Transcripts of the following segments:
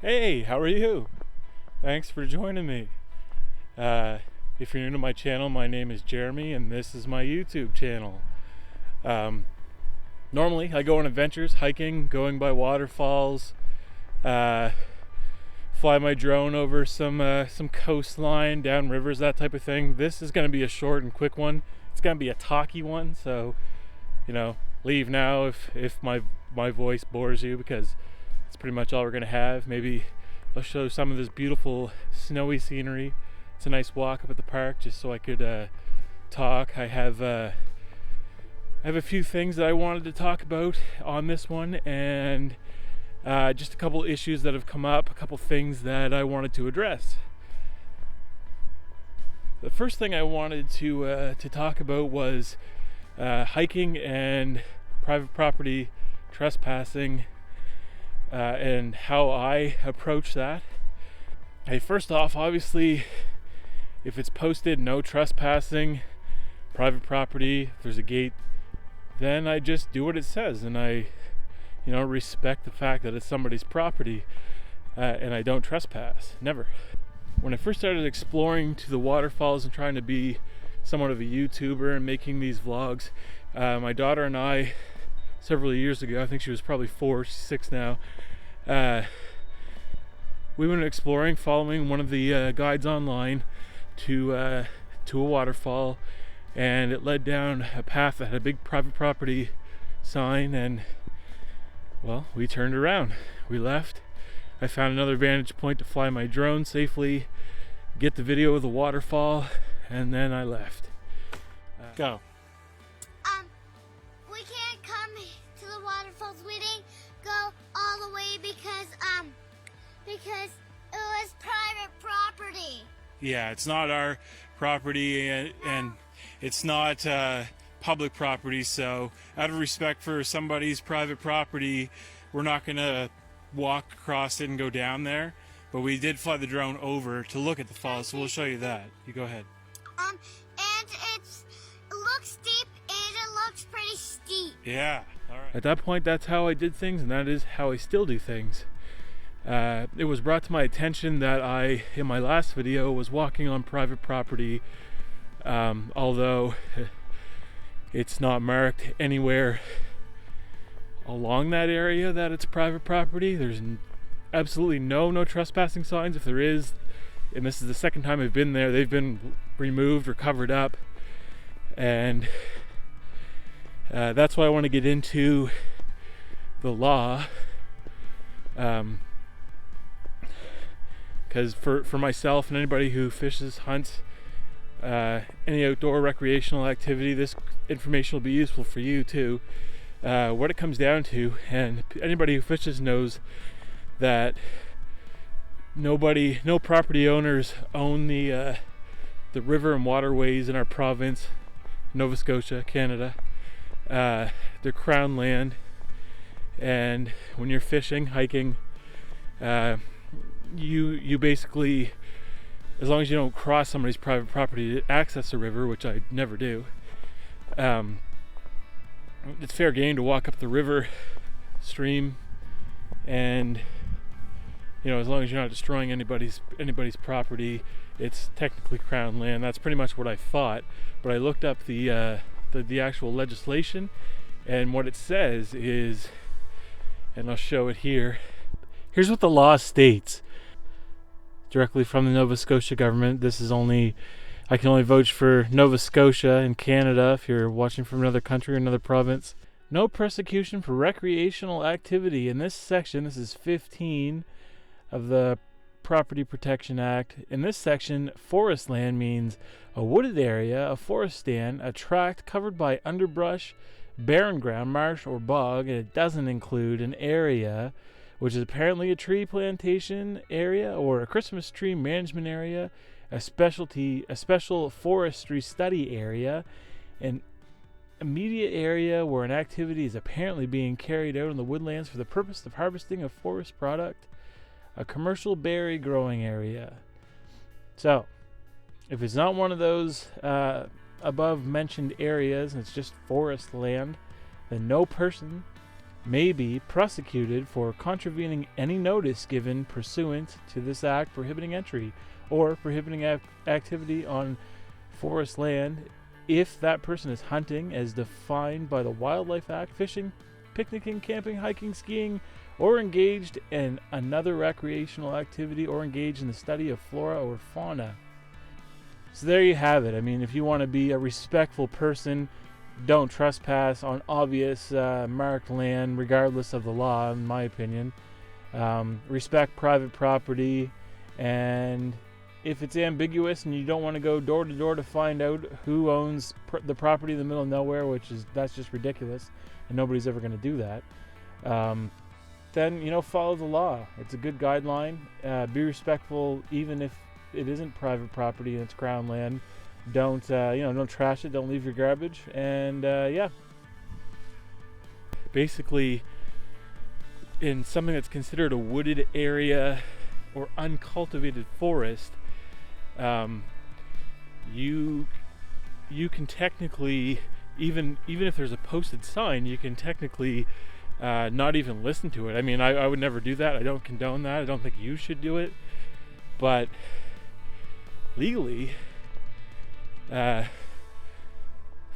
Hey, how are you? Thanks for joining me. If you're new to my channel, my name is Jeremy and this is my YouTube channel. Normally I go on adventures, hiking, going by waterfalls, fly my drone over some coastline, down rivers, that type of thing. This is going to be a short and quick one. It's going to be a talky one, so leave now if my voice bores you, because it's pretty much all we're going to have. Maybe I'll show some of this beautiful snowy scenery. It's a nice walk up at the park, just so I could talk. I have a few things that I wanted to talk about on this one, and just a couple issues that have come up, a couple things that I wanted to address. The first thing I wanted to talk about was hiking and private property trespassing, and how I approach that. Hey, first off, obviously, if it's posted no trespassing, private property, if there's a gate, then I just do what it says, and I respect the fact that it's somebody's property, and I don't trespass. Never. When I first started exploring to the waterfalls and trying to be somewhat of a YouTuber and making these vlogs, my daughter and I, several years ago, I think she was probably 4, she's 6 now, we went exploring, following one of the guides online to a waterfall, and it led down a path that had a big private property sign, and well, we turned around, we left. I found another vantage point to fly my drone safely, get the video of the waterfall, and then I left. Go. We can't come to the waterfalls. We didn't go all the way because it was private property. Yeah, it's not our property, and it's not public property, so out of respect for somebody's private property, we're not going to walk across it and go down there, but we did fly the drone over to look at the falls, so we'll show you that. You go ahead. And it looks steep, and it looks pretty steep. Yeah, all right. At that point, that's how I did things, and that is how I still do things. It was brought to my attention that I, in my last video, was walking on private property, although it's not marked anywhere along that area that it's private property. There's absolutely no trespassing signs. If there is, and this is the second time I've been there, they've been removed or covered up, and that's why I want to get into the law, because for myself and anybody who fishes, hunts, any outdoor recreational activity, this information will be useful for you too. What it comes down to, and anybody who fishes knows that no property owners own the river and waterways in our province, Nova Scotia, Canada. They're crown land, and when you're fishing, hiking, you basically, as long as you don't cross somebody's private property to access a river, which I never do, it's fair game to walk up the river stream, and as long as you're not destroying anybody's property, it's technically crown land. That's pretty much what I thought, but I looked up the actual legislation, and what it says is, and I'll show it here. Here's what the law states, directly from the Nova Scotia government. I can only vouch for Nova Scotia in Canada. If you're watching from another country or another province, no persecution for recreational activity. In this section, this is 15 of the Property Protection Act. In this section, forest land means a wooded area, a forest stand, a tract covered by underbrush, barren ground, marsh, or bog, and it doesn't include an area which is apparently a tree plantation area or a Christmas tree management area, a special forestry study area, an immediate area where an activity is apparently being carried out in the woodlands for the purpose of harvesting a forest product, a commercial berry growing area. So, if it's not one of those above mentioned areas and it's just forest land, then no person may be prosecuted for contravening any notice given pursuant to this act prohibiting entry or prohibiting activity on forest land if that person is hunting as defined by the Wildlife Act, fishing, picnicking, camping, hiking, skiing, or engaged in another recreational activity or engaged in the study of flora or fauna. So there you have it. I mean, if you want to be a respectful person, don't trespass on obvious marked land regardless of the law, in my opinion. Respect private property, and if it's ambiguous and you don't want to go door to door to find out who owns the property in the middle of nowhere, that's just ridiculous and nobody's ever going to do that, then follow the law. It's a good guideline. Be respectful even if it isn't private property and it's crown land. Don't trash it, don't leave your garbage, and basically in something that's considered a wooded area or uncultivated forest, you can technically, even if there's a posted sign, you can technically not even listen to it. I mean, I would never do that. I don't condone that. I don't think you should do it. But legally,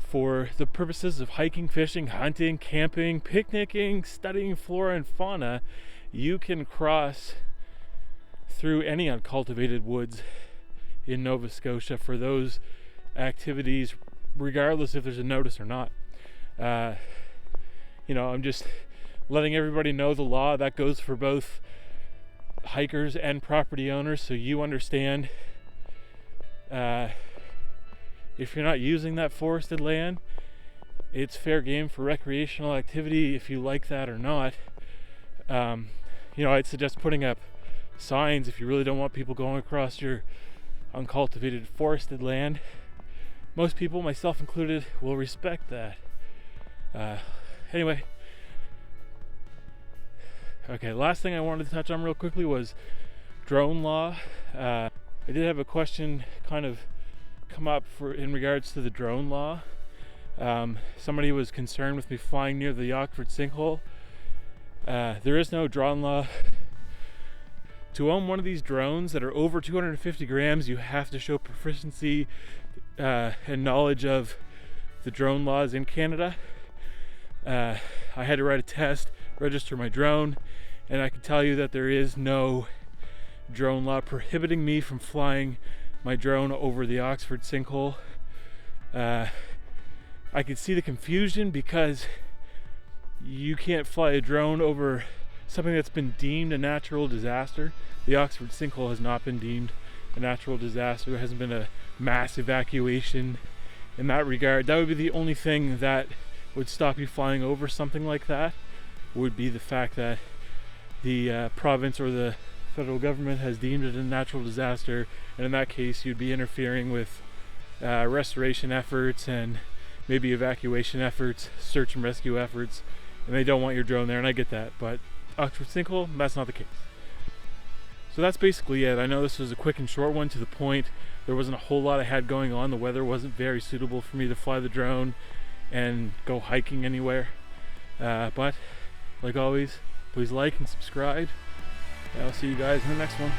for the purposes of hiking, fishing, hunting, camping, picnicking, studying flora and fauna, you can cross through any uncultivated woods in Nova Scotia for those activities, regardless if there's a notice or not. I'm just letting everybody know the law. That goes for both hikers and property owners, so you understand if you're not using that forested land, it's fair game for recreational activity if you like that or not. I'd suggest putting up signs if you really don't want people going across your uncultivated forested land. Most people, myself included, will respect that. Anyway, okay, last thing I wanted to touch on real quickly was drone law. I did have a question kind of come up in regards to the drone law. Somebody was concerned with me flying near the Oxford sinkhole. There is no drone law. To own one of these drones that are over 250 grams, you have to show proficiency and knowledge of the drone laws in Canada. I had to write a test, register my drone, and I can tell you that there is no drone law prohibiting me from flying my drone over the Oxford sinkhole. I could see the confusion because you can't fly a drone over something that's been deemed a natural disaster. The Oxford sinkhole has not been deemed a natural disaster. There hasn't been a mass evacuation in that regard. That would be the only thing that would stop you flying over something like that, would be the fact that the province or the federal government has deemed it a natural disaster, and in that case you'd be interfering with restoration efforts and maybe evacuation efforts, search and rescue efforts, and they don't want your drone there, and I get that. But Oxford sinkhole, that's not the case. So that's basically it. I know this was a quick and short one, to the point. There wasn't a whole lot I had going on. The weather wasn't very suitable for me to fly the drone and go hiking anywhere. But like always, please like and subscribe. I'll see you guys in the next one.